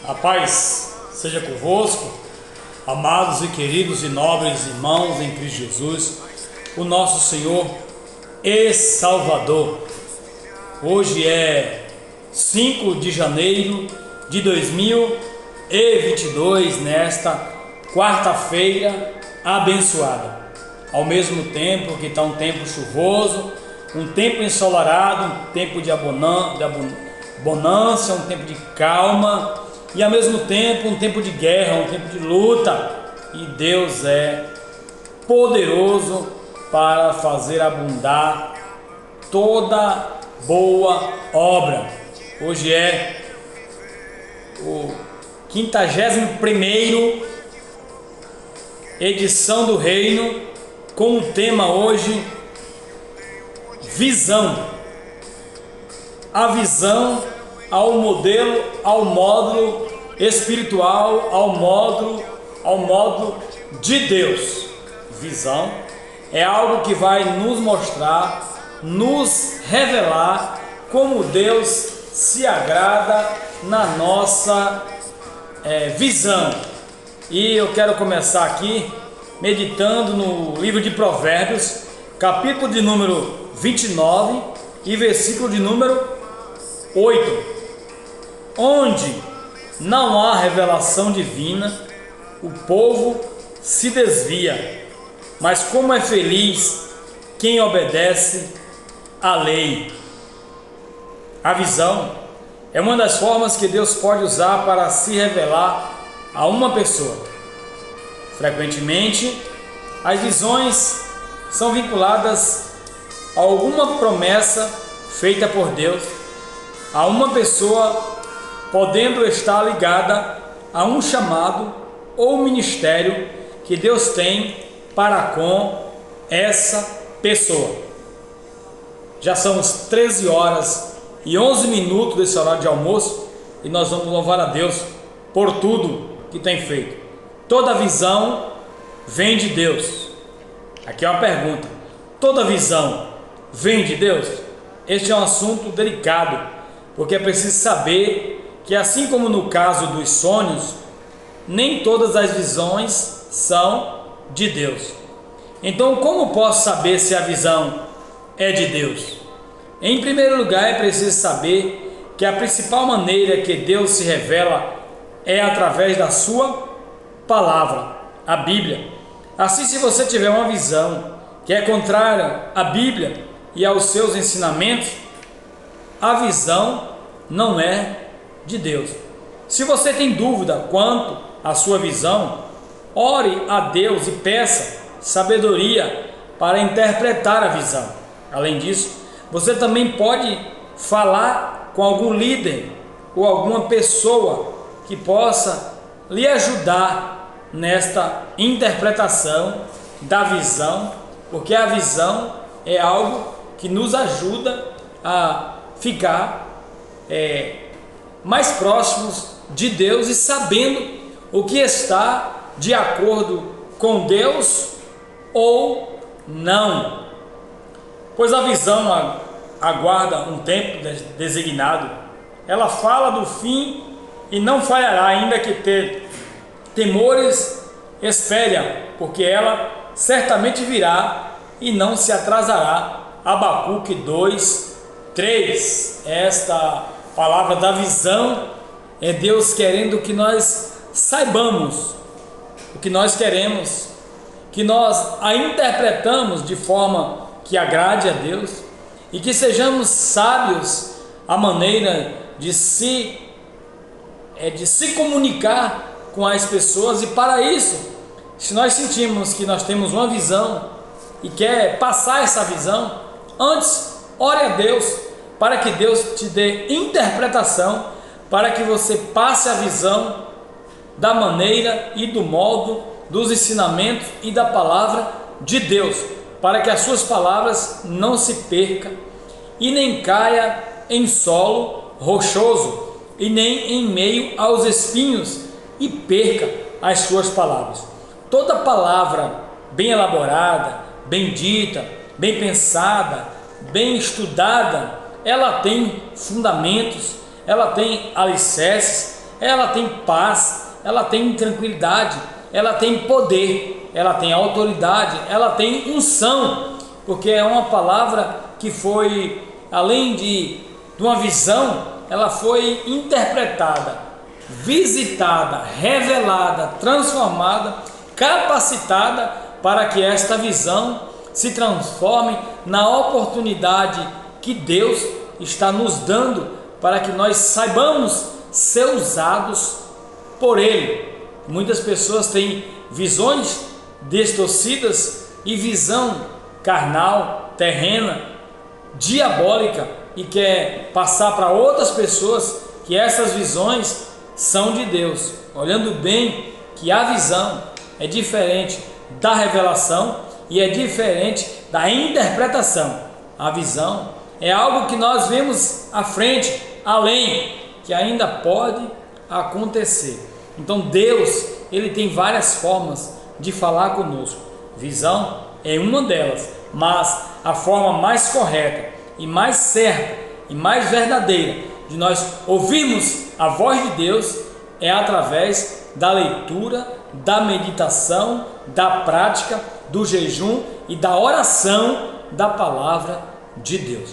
A paz seja convosco, amados e queridos e nobres irmãos em Cristo Jesus, o nosso Senhor e Salvador. Hoje é 5 de janeiro de 2022, nesta quarta-feira abençoada. Ao mesmo tempo que está um tempo chuvoso, um tempo ensolarado, um tempo de bonança, um tempo de calma, e ao mesmo tempo um tempo de guerra, um tempo de luta. E Deus é poderoso para fazer abundar toda boa obra. Hoje é o 51º edição do Reino, com o tema hoje, visão. A visão ao modelo, ao módulo espiritual, ao modo de Deus. Visão é algo que vai nos mostrar, nos revelar como Deus se agrada na nossa visão. E eu quero começar aqui meditando no livro de Provérbios, capítulo de número 29 e versículo de número 8. Onde não há revelação divina, o povo se desvia, mas como é feliz quem obedece à lei. A visão é uma das formas que Deus pode usar para se revelar a uma pessoa. Frequentemente, as visões são vinculadas a alguma promessa feita por Deus, a uma pessoa, podendo estar ligada a um chamado ou ministério que Deus tem para com essa pessoa. Já são as 13 horas e 11 minutos desse horário de almoço, e nós vamos louvar a Deus por tudo que tem feito. Toda visão vem de Deus. Aqui é uma pergunta: toda visão vem de Deus? Este é um assunto delicado, porque é preciso saber que, assim como no caso dos sonhos, nem todas as visões são de Deus. Então, como posso saber se a visão é de Deus? Em primeiro lugar, é preciso saber que a principal maneira que Deus se revela é através da sua palavra, a Bíblia. Assim, se você tiver uma visão que é contrária à Bíblia e aos seus ensinamentos, a visão não é de Deus. Se você tem dúvida quanto à sua visão, ore a Deus e peça sabedoria para interpretar a visão. Além disso, você também pode falar com algum líder ou alguma pessoa que possa lhe ajudar nesta interpretação da visão, porque a visão é algo que nos ajuda a ficar mais próximos de Deus e sabendo o que está de acordo com Deus ou não. Pois a visão aguarda um tempo designado. Ela fala do fim e não falhará, ainda que temores espere, porque ela certamente virá e não se atrasará. Abacuque 2:3. Esta palavra da visão é Deus querendo que nós saibamos o que nós queremos, que nós a interpretamos de forma que agrade a Deus e que sejamos sábios à maneira de se comunicar com as pessoas. E para isso, se nós sentimos que nós temos uma visão e quer passar essa visão, antes ore a Deus para que Deus te dê interpretação, para que você passe a visão da maneira e do modo dos ensinamentos e da palavra de Deus, para que as suas palavras não se percam e nem caia em solo rochoso e nem em meio aos espinhos e perca as suas palavras. Toda palavra bem elaborada, bem dita, bem pensada, bem estudada, ela tem fundamentos, ela tem alicerces, ela tem paz, ela tem tranquilidade, ela tem poder, ela tem autoridade, ela tem unção, porque é uma palavra que foi, além de uma visão, ela foi interpretada, visitada, revelada, transformada, capacitada para que esta visão se transforme na oportunidade que Deus está nos dando para que nós saibamos ser usados por Ele. Muitas pessoas têm visões distorcidas e visão carnal, terrena, diabólica, e quer passar para outras pessoas que essas visões são de Deus, olhando bem que a visão é diferente da revelação e é diferente da interpretação. A visão é algo que nós vemos à frente, além, que ainda pode acontecer. Então Deus, Ele tem várias formas de falar conosco. Visão é uma delas, mas a forma mais correta e mais certa e mais verdadeira de nós ouvirmos a voz de Deus é através da leitura, da meditação, da prática, do jejum e da oração da palavra de Deus.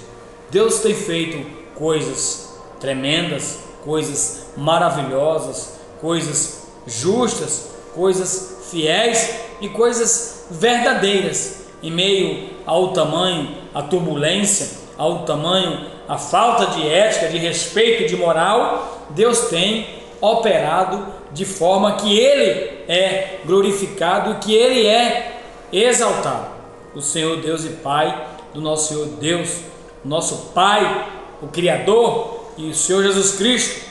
Deus tem feito coisas tremendas, coisas maravilhosas, coisas justas, coisas fiéis e coisas verdadeiras em meio ao tamanho, à turbulência, ao tamanho, à falta de ética, de respeito, de moral. Deus tem operado de forma que Ele é glorificado, que Ele é exaltado. O Senhor Deus e Pai do nosso Senhor Deus, nosso Pai, o Criador, e o Senhor Jesus Cristo,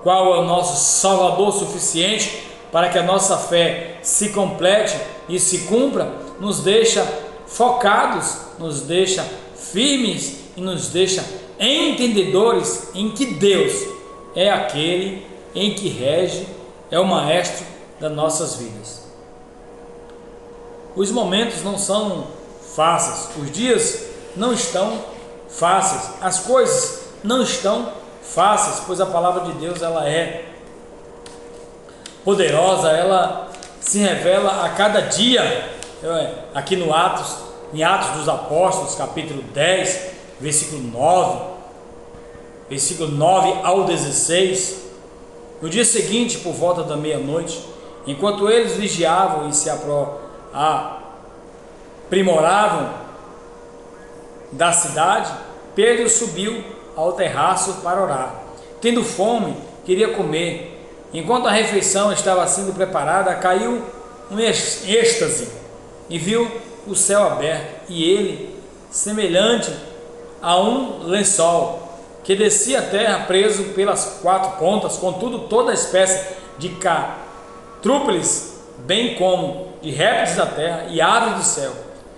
qual é o nosso Salvador suficiente para que a nossa fé se complete e se cumpra, nos deixa focados, nos deixa firmes e nos deixa entendedores em que Deus é aquele em que rege, é o maestro das nossas vidas. Os momentos não são fáceis, os dias não estão fáceis, as coisas não estão fáceis, pois a palavra de Deus ela é poderosa, ela se revela a cada dia. Aqui no em Atos dos Apóstolos, capítulo 10, versículo 9 ao 16, no dia seguinte, por volta da meia-noite, enquanto eles vigiavam e se aprimoravam da cidade, Pedro subiu ao terraço para orar. Tendo fome, queria comer. Enquanto a refeição estava sendo preparada, caiu um êxtase e viu o céu aberto e ele, semelhante a um lençol que descia à terra preso pelas quatro pontas, contudo toda espécie de catrúpedes, bem como de répteis da terra e aves do céu.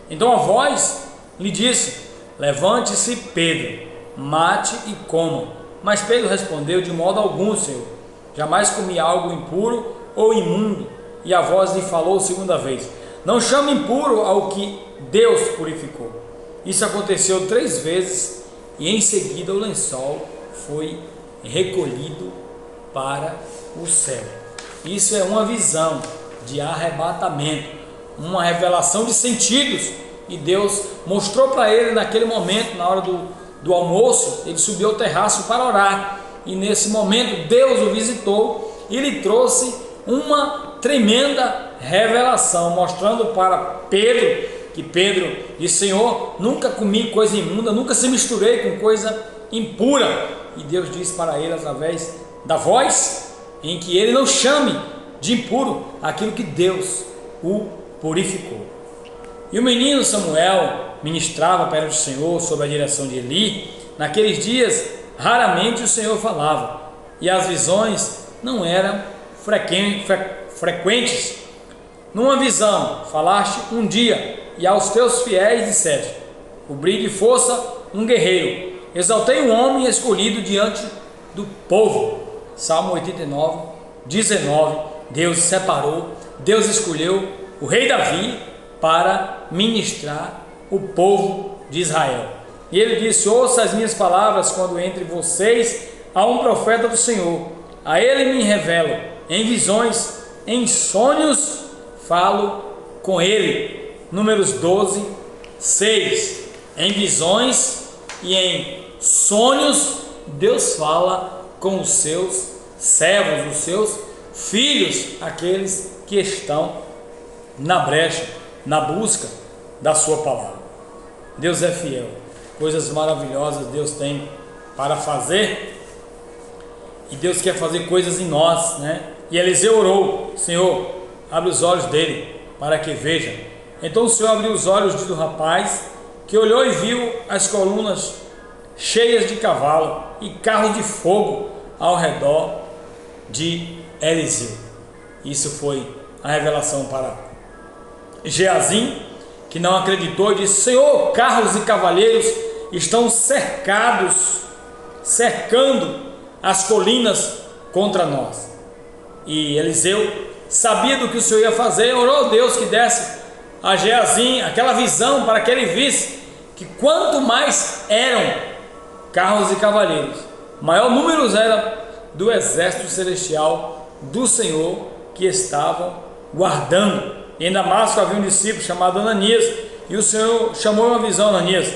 Então a voz lhe disse: levante-se, Pedro, mate e coma. Mas Pedro respondeu: de modo algum, Senhor, jamais comi algo impuro ou imundo. E a voz lhe falou segunda vez: não chame impuro ao que Deus purificou. Isso aconteceu 3 vezes e em seguida o lençol foi recolhido para o céu. Isso é uma visão de arrebatamento, uma revelação de sentidos, e Deus mostrou para ele naquele momento, na hora do almoço. Ele subiu ao terraço para orar, e nesse momento Deus o visitou e lhe trouxe uma tremenda revelação, mostrando para Pedro, que Pedro disse: Senhor, nunca comi coisa imunda, nunca se misturei com coisa impura. E Deus disse para ele através da voz, em que ele não chame de impuro aquilo que Deus o purificou. E o menino Samuel ministrava perante o Senhor sob a direção de Eli. Naqueles dias raramente o Senhor falava, e as visões não eram frequentes. Numa visão falaste um dia, e aos teus fiéis disseste: cobri de força um guerreiro, exaltei um homem escolhido diante do povo. Salmo 89, 19. Deus separou, Deus escolheu o rei Davi para ministrar o povo de Israel. E ele disse: ouça as minhas palavras quando entre vocês há um profeta do Senhor, a ele me revelo, em visões, em sonhos falo com ele. Números 12, 6. Em visões e em sonhos Deus fala com os seus servos, os seus filhos, aqueles que estão na brecha, na busca da sua palavra. Deus é fiel, coisas maravilhosas Deus tem para fazer, e Deus quer fazer coisas em nós, né? E Eliseu orou: Senhor, abre os olhos dele para que veja. Então o Senhor abriu os olhos do rapaz, que olhou e viu as colunas cheias de cavalo e carros de fogo ao redor de Eliseu. Isso foi a revelação para Geazim, que não acreditou e disse: Senhor, carros e cavaleiros estão cercando as colinas contra nós. E Eliseu sabia do que o Senhor ia fazer, orou a Deus que desse a Geazim aquela visão para que ele visse que quanto mais eram carros e cavaleiros, maior número era do exército celestial do Senhor que estavam guardando. E em Damasco havia um discípulo chamado Ananias, e o Senhor chamou uma visão: Ananias.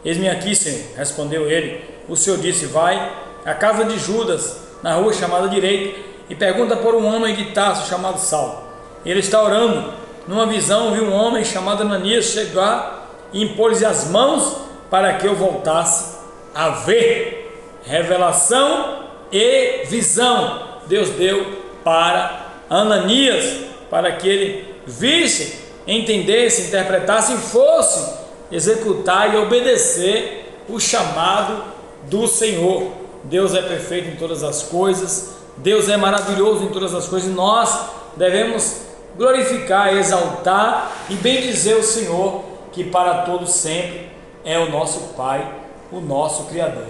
Eis-me aqui, Senhor, respondeu ele. O Senhor disse: vai à casa de Judas, na rua chamada Direita, e pergunta por um homem de Tarso chamado Saulo. Ele está orando. Numa visão viu um homem chamado Ananias chegar e impor-lhe as mãos para que eu voltasse a ver. Revelação e visão Deus deu para Ananias, para que ele visse, entendesse, interpretasse e fosse executar e obedecer o chamado do Senhor. Deus é perfeito em todas as coisas, Deus é maravilhoso em todas as coisas, e nós devemos glorificar, exaltar e bendizer o Senhor, que para todos sempre é o nosso Pai, o nosso Criador.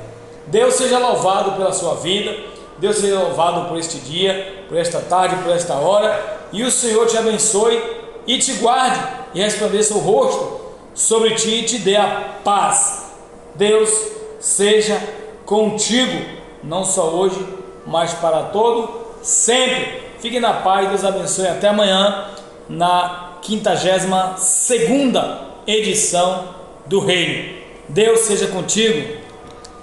Deus seja louvado pela sua vida, Deus seja louvado por este dia, por esta tarde, por esta hora, e o Senhor te abençoe e te guarde, e resplandeça o rosto sobre ti e te dê a paz. Deus seja contigo, não só hoje, mas para todo sempre. Fique na paz, Deus abençoe. Até amanhã, na 52ª edição do Reino. Deus seja contigo.